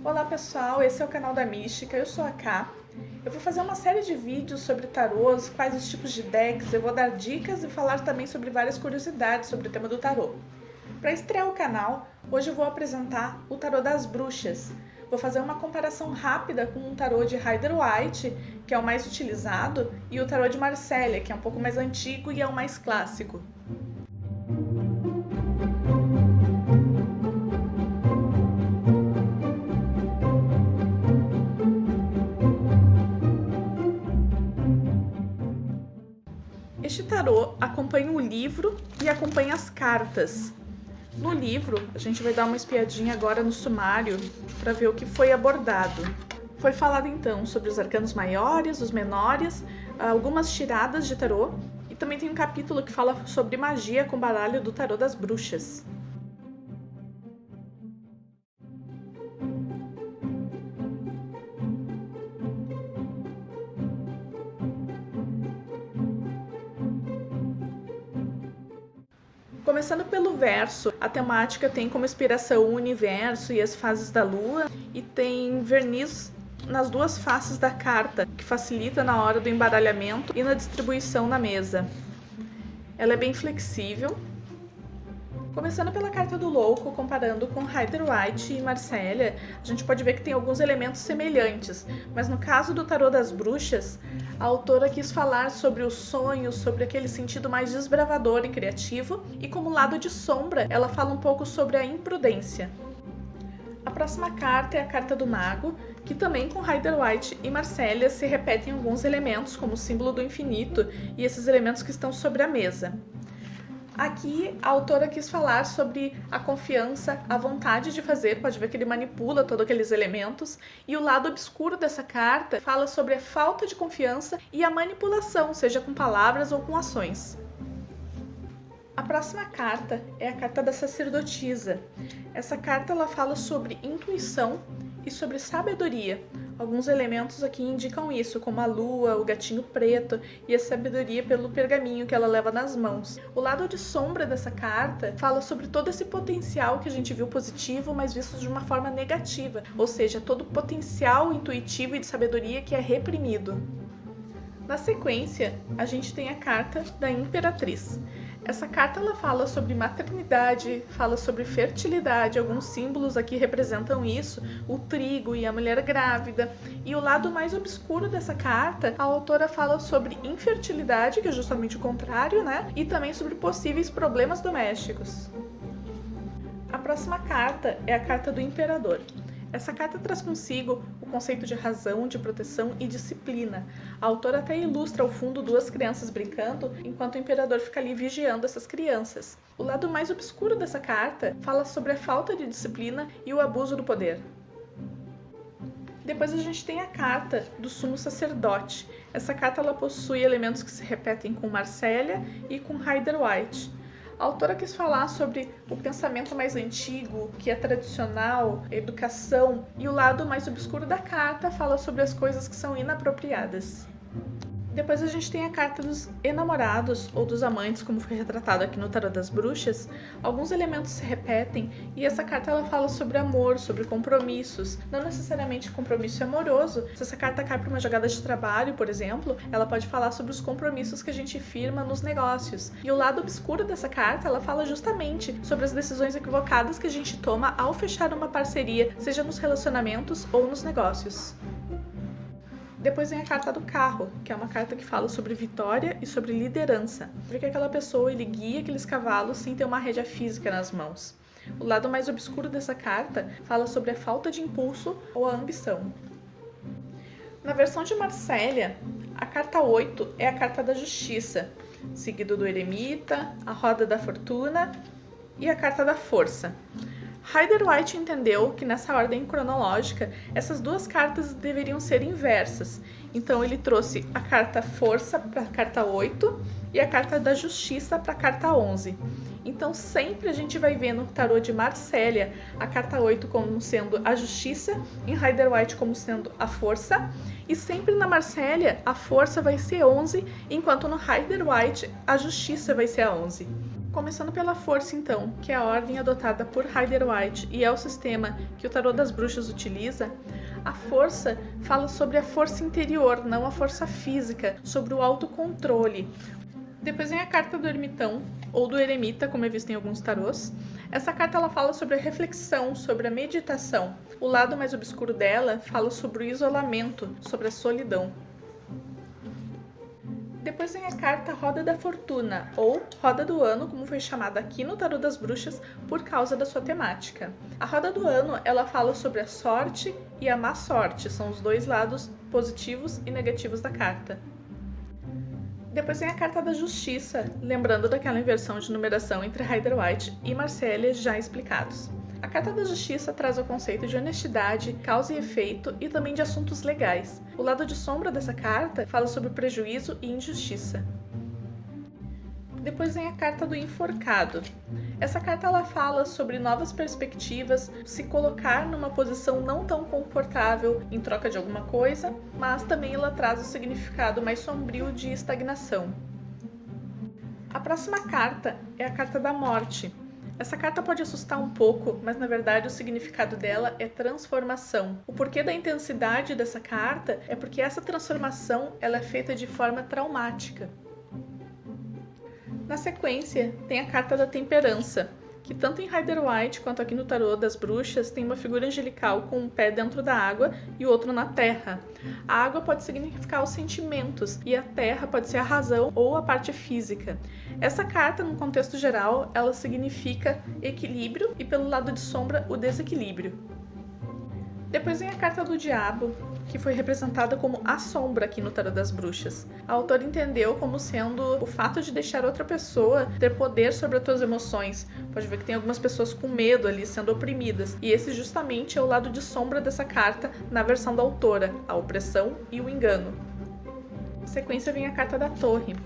Olá pessoal, esse é o canal da Mística, eu sou a Ká. Eu vou fazer uma série de vídeos sobre tarôs, quais os tipos de decks, eu vou dar dicas e falar também sobre várias curiosidades sobre o tema do tarô. Para estrear o canal, hoje eu vou apresentar o tarô das bruxas. Vou fazer uma comparação rápida com o tarô de Rider-Waite, que é o mais utilizado, e o tarô de Marcélia, que é um pouco mais antigo e é o mais clássico. Este tarô acompanha o livro e acompanha as cartas. No livro, a gente vai dar uma espiadinha agora no sumário para ver o que foi abordado. Foi falado então sobre os arcanos maiores, os menores, algumas tiradas de tarô e também tem um capítulo que fala sobre magia com baralho do tarô das bruxas. Começando pelo verso, a temática tem como inspiração o universo e as fases da lua, e tem verniz nas duas faces da carta, que facilita na hora do embaralhamento e na distribuição na mesa. Ela é bem flexível. Começando pela carta do louco, comparando com Rider-Waite e Marcélia, a gente pode ver que tem alguns elementos semelhantes, mas no caso do tarô das bruxas, a autora quis falar sobre os sonhos, sobre aquele sentido mais desbravador e criativo, e como lado de sombra, ela fala um pouco sobre a imprudência. A próxima carta é a carta do mago, que também com Rider-Waite e Marcélia se repetem alguns elementos, como o símbolo do infinito e esses elementos que estão sobre a mesa. Aqui a autora quis falar sobre a confiança, a vontade de fazer, pode ver que ele manipula todos aqueles elementos, e o lado obscuro dessa carta fala sobre a falta de confiança e a manipulação, seja com palavras ou com ações. A próxima carta é a carta da sacerdotisa. Essa carta ela fala sobre intuição e sobre sabedoria. Alguns elementos aqui indicam isso, como a lua, o gatinho preto e a sabedoria pelo pergaminho que ela leva nas mãos. O lado de sombra dessa carta fala sobre todo esse potencial que a gente viu positivo, mas visto de uma forma negativa, ou seja, todo o potencial intuitivo e de sabedoria que é reprimido. Na sequência, a gente tem a carta da Imperatriz. Essa carta ela fala sobre maternidade, fala sobre fertilidade, alguns símbolos aqui representam isso, o trigo e a mulher grávida. E o lado mais obscuro dessa carta, a autora fala sobre infertilidade, que é justamente o contrário, né? E também sobre possíveis problemas domésticos. A próxima carta é a carta do Imperador. Essa carta traz consigo o conceito de razão, de proteção e disciplina. A autora até ilustra ao fundo duas crianças brincando, enquanto o imperador fica ali vigiando essas crianças. O lado mais obscuro dessa carta fala sobre a falta de disciplina e o abuso do poder. Depois a gente tem a carta do Sumo Sacerdote. Essa carta ela possui elementos que se repetem com Marcélia e com Rider-Waite. A autora quis falar sobre o pensamento mais antigo, que é tradicional, a educação, e o lado mais obscuro da carta fala sobre as coisas que são inapropriadas. Depois a gente tem a carta dos enamorados ou dos amantes, como foi retratado aqui no tarô das bruxas. Alguns elementos se repetem e essa carta ela fala sobre amor, sobre compromissos, não necessariamente compromisso amoroso. Se essa carta cai para uma jogada de trabalho, por exemplo, ela pode falar sobre os compromissos que a gente firma nos negócios. E o lado obscuro dessa carta, ela fala justamente sobre as decisões equivocadas que a gente toma ao fechar uma parceria, seja nos relacionamentos ou nos negócios. Depois vem a carta do carro, que é uma carta que fala sobre vitória e sobre liderança. Porque aquela pessoa ele guia aqueles cavalos sem ter uma rédea física nas mãos. O lado mais obscuro dessa carta fala sobre a falta de impulso ou a ambição. Na versão de Marcélia, a carta 8 é a carta da justiça, seguido do eremita, a roda da fortuna e a carta da força. Rider-Waite entendeu que nessa ordem cronológica, essas duas cartas deveriam ser inversas. Então ele trouxe a carta força para a carta 8 e a carta da justiça para a carta 11. Então sempre a gente vai ver no tarô de Marcélia a carta 8 como sendo a justiça, em Rider-Waite como sendo a força, e sempre na Marcélia a força vai ser 11, enquanto no Rider-Waite a justiça vai ser a 11. Começando pela força, então, que é a ordem adotada por Rider-Waite e é o sistema que o Tarô das Bruxas utiliza, a força fala sobre a força interior, não a força física, sobre o autocontrole. Depois vem a carta do ermitão, ou do eremita, como é visto em alguns tarôs. Essa carta ela fala sobre a reflexão, sobre a meditação. O lado mais obscuro dela fala sobre o isolamento, sobre a solidão. Depois vem a carta Roda da Fortuna, ou Roda do Ano, como foi chamada aqui no Tarô das Bruxas, por causa da sua temática. A Roda do Ano, ela fala sobre a sorte e a má sorte, são os dois lados positivos e negativos da carta. Depois vem a carta da Justiça, lembrando daquela inversão de numeração entre Rider-Waite e Marcélia já explicados. A carta da Justiça traz o conceito de honestidade, causa e efeito e também de assuntos legais. O lado de sombra dessa carta fala sobre prejuízo e injustiça. Depois vem a carta do enforcado. Essa carta ela fala sobre novas perspectivas, se colocar numa posição não tão confortável em troca de alguma coisa, mas também ela traz o significado mais sombrio de estagnação. A próxima carta é a carta da morte. Essa carta pode assustar um pouco, mas na verdade o significado dela é transformação. O porquê da intensidade dessa carta é porque essa transformação ela é feita de forma traumática. Na sequência, tem a carta da temperança, que tanto em Rider-Waite quanto aqui no Tarô das Bruxas tem uma figura angelical com um pé dentro da água e o outro na terra. A água pode significar os sentimentos e a terra pode ser a razão ou a parte física. Essa carta, no contexto geral, ela significa equilíbrio e pelo lado de sombra o desequilíbrio. Depois vem a carta do diabo, que foi representada como a sombra aqui no Tarô das Bruxas. A autora entendeu como sendo o fato de deixar outra pessoa ter poder sobre as tuas emoções. Pode ver que tem algumas pessoas com medo ali, sendo oprimidas. E esse justamente é o lado de sombra dessa carta na versão da autora, a opressão e o engano. Na sequência vem a carta da torre.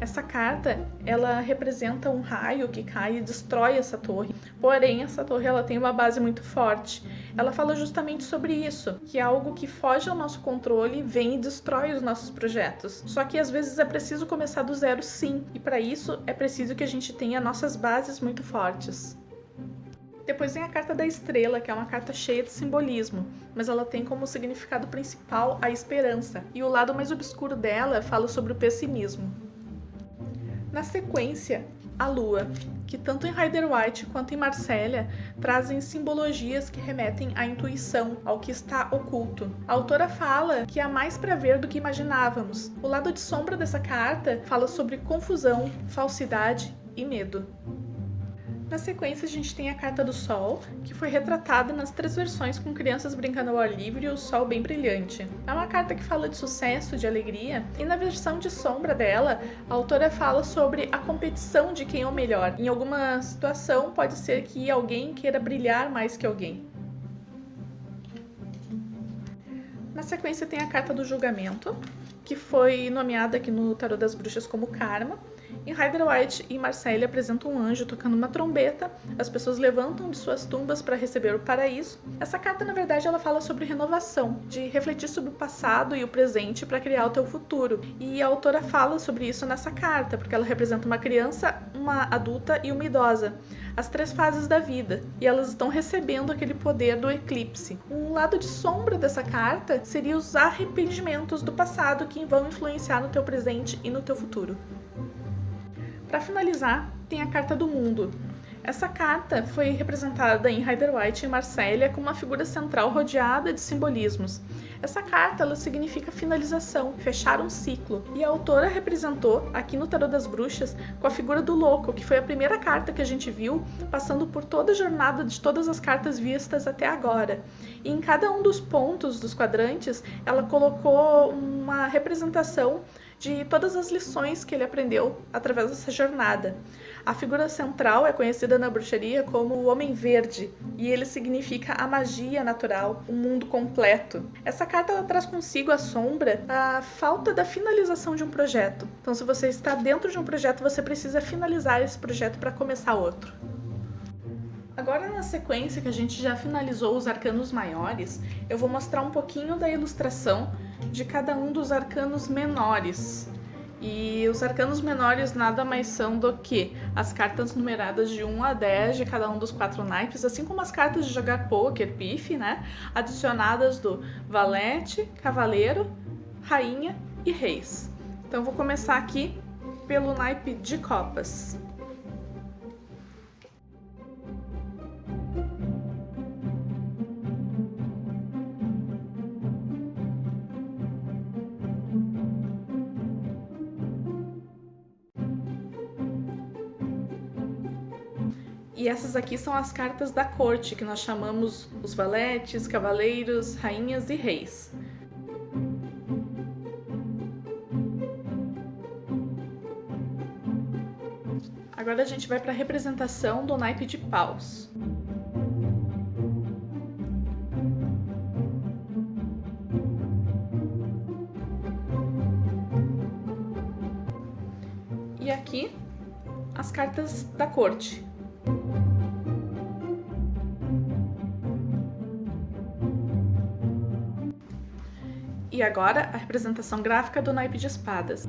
Essa carta, ela representa um raio que cai e destrói essa torre. Porém, essa torre ela tem uma base muito forte. Ela fala justamente sobre isso, que é algo que foge ao nosso controle, vem e destrói os nossos projetos. Só que às vezes é preciso começar do zero sim, e para isso é preciso que a gente tenha nossas bases muito fortes. Depois vem a carta da estrela, que é uma carta cheia de simbolismo, mas ela tem como significado principal a esperança, e o lado mais obscuro dela fala sobre o pessimismo. Na sequência, a Lua, que tanto em Rider-Waite quanto em Marcélia trazem simbologias que remetem à intuição, ao que está oculto. A autora fala que há mais para ver do que imaginávamos. O lado de sombra dessa carta fala sobre confusão, falsidade e medo. Na sequência, a gente tem a carta do Sol, que foi retratada nas 3 versões com crianças brincando ao ar livre e o sol bem brilhante. É uma carta que fala de sucesso, de alegria, e na versão de sombra dela, a autora fala sobre a competição de quem é o melhor. Em alguma situação, pode ser que alguém queira brilhar mais que alguém. Na sequência, tem a carta do julgamento, que foi nomeada aqui no Tarô das Bruxas como Karma. Em Rider-Waite e Marcélia apresentam um anjo tocando uma trombeta, as pessoas levantam de suas tumbas para receber o paraíso. Essa carta, na verdade, ela fala sobre renovação, de refletir sobre o passado e o presente para criar o teu futuro. E a autora fala sobre isso nessa carta, porque ela representa uma criança, uma adulta e uma idosa, as 3 fases da vida, e elas estão recebendo aquele poder do eclipse. Um lado de sombra dessa carta seria os arrependimentos do passado que vão influenciar no teu presente e no teu futuro. Para finalizar, tem a carta do mundo. Essa carta foi representada em Rider-Waite e Marcélia com uma figura central rodeada de simbolismos. Essa carta ela significa finalização, fechar um ciclo. E a autora representou aqui no Tarô das Bruxas com a figura do louco, que foi a primeira carta que a gente viu, passando por toda a jornada de todas as cartas vistas até agora. E em cada um dos pontos dos quadrantes, ela colocou uma representação de todas as lições que ele aprendeu através dessa jornada. A figura central é conhecida na bruxaria como o Homem Verde, e ele significa a magia natural, o mundo completo. Essa carta ela traz consigo a sombra a falta da finalização de um projeto. Então, se você está dentro de um projeto, você precisa finalizar esse projeto para começar outro. Agora, na sequência que a gente já finalizou os arcanos maiores, eu vou mostrar um pouquinho da ilustração de cada um dos arcanos menores. E os arcanos menores nada mais são do que as cartas numeradas de 1 a 10 de cada um dos 4 naipes, assim como as cartas de jogar poker, pife, né? Adicionadas do valete, cavaleiro, rainha e reis. Então vou começar aqui pelo naipe de copas. E essas aqui são as cartas da corte, que nós chamamos os valetes, cavaleiros, rainhas e reis. Agora a gente vai para a representação do naipe de paus. E aqui, as cartas da corte. E agora, a representação gráfica do naipe de espadas.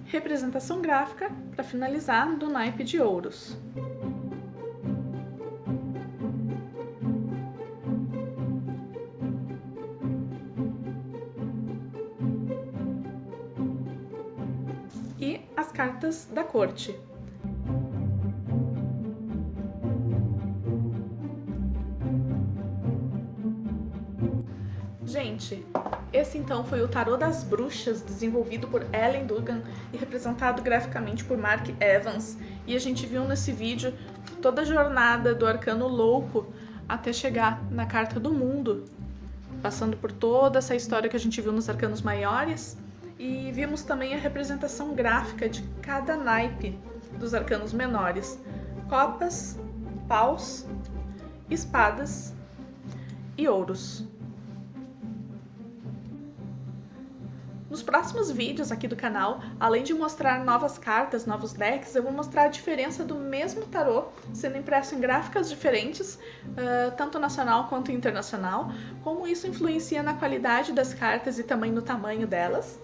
Representação gráfica, para finalizar, do naipe de ouros. E as cartas da corte. Gente, esse então foi o Tarô das Bruxas, desenvolvido por Ellen Dugan e representado graficamente por Mark Evans. E a gente viu nesse vídeo toda a jornada do arcano louco até chegar na carta do mundo, passando por toda essa história que a gente viu nos arcanos maiores. E vimos também a representação gráfica de cada naipe dos arcanos menores: copas, paus, espadas e ouros. Nos próximos vídeos aqui do canal, além de mostrar novas cartas, novos decks, eu vou mostrar a diferença do mesmo tarô sendo impresso em gráficas diferentes, tanto nacional quanto internacional, como isso influencia na qualidade das cartas e também no tamanho delas.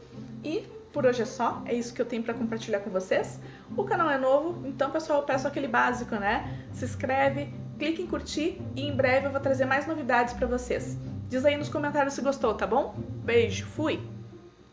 E por hoje é só, é isso que eu tenho para compartilhar com vocês. O canal é novo, então pessoal, eu peço aquele básico, né? Se inscreve, clique em curtir e em breve eu vou trazer mais novidades para vocês. Diz aí nos comentários se gostou, tá bom? Beijo, fui!